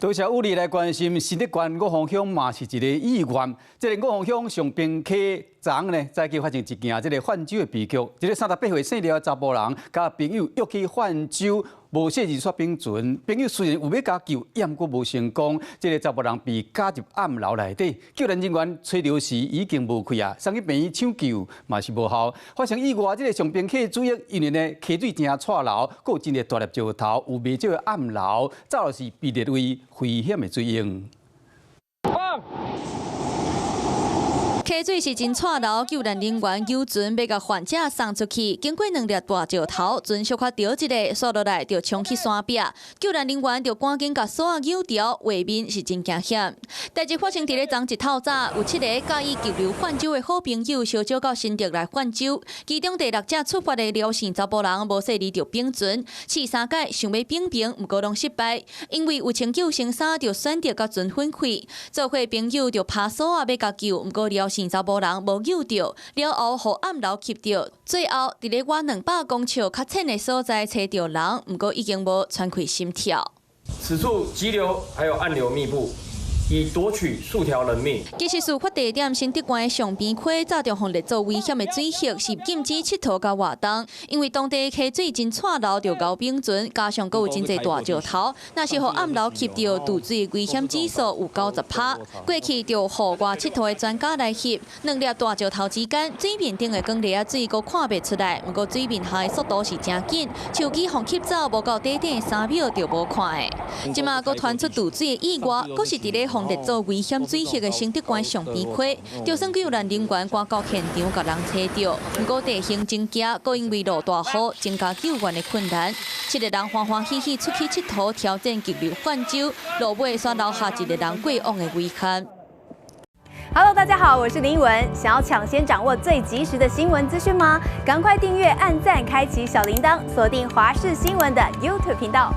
多谢有你来关心，新竹县五峰乡嘛是一个意外。这个五峰乡上滨溪昨昏呢，再去发生一件这个泛舟的悲剧。一个38岁姓廖的查甫人，甲朋友约去泛舟，无细字刷冰船。朋友虽然有要加救，也过无成功。这个查甫人被加入暗楼内底，救援人员找着时已经无气啊，送去病院抢救嘛是无效。发生意外，这个上滨溪主要因为呢溪水正错流，佫有真个大粒石头，有未少的暗楼，早就是被列为危险的水用。溪水是真错流，救援人员游船要甲患者送出去，经过2粒大石头，船小可掉一个，摔落来就冲去山壁。救援人员就赶紧甲锁扭掉，画面是真惊险。代志发生伫咧昨一透早，有7个介意急流泛舟的好朋友相招到新竹来泛舟，其中第6只出发的廖姓查甫人无细离着冰船，试3届想要冰冰，毋过拢失败，因为有穿救生衫，就选择甲船分开。做伙朋友就拍锁要甲救，毋过廖姓查甫人无救着，了后互暗楼吸着，最后伫咧我200公尺较浅的所在找着人，毋过已经无喘气心跳。此处急流还有暗流密布，已夺取数条人命。其实事发地点新竹县的上边溪，早就互列做危险的水域，是禁止佚佗甲活动。因为当地溪水真错流，着高冰船，加上阁有真侪大石头，若是互暗楼吸着，渡水危险指数有90%。过去就户外佚佗的专家来翕，2粒大石头之间，水面顶的光粒仔水阁看袂出来，不过水面下的速度是真紧，手机互吸走，无到底点3秒就无看的。即马阁传出渡水的意外，阁是伫咧列做危险水域的新竹县上边溪，就算救援人员赶到现场，甲人找着，不过地形真狭，阁因为落大雨，增加救援的困难。7个人欢欢喜喜出去佚佗，挑战急流泛舟，落尾煞留下1个人过往的遗憾。Hello， 大家好，我是林依文。想要抢先掌握最及时的新闻资讯吗？赶快订阅、按赞、开启小铃铛，锁定华视新闻的 YouTube 频道。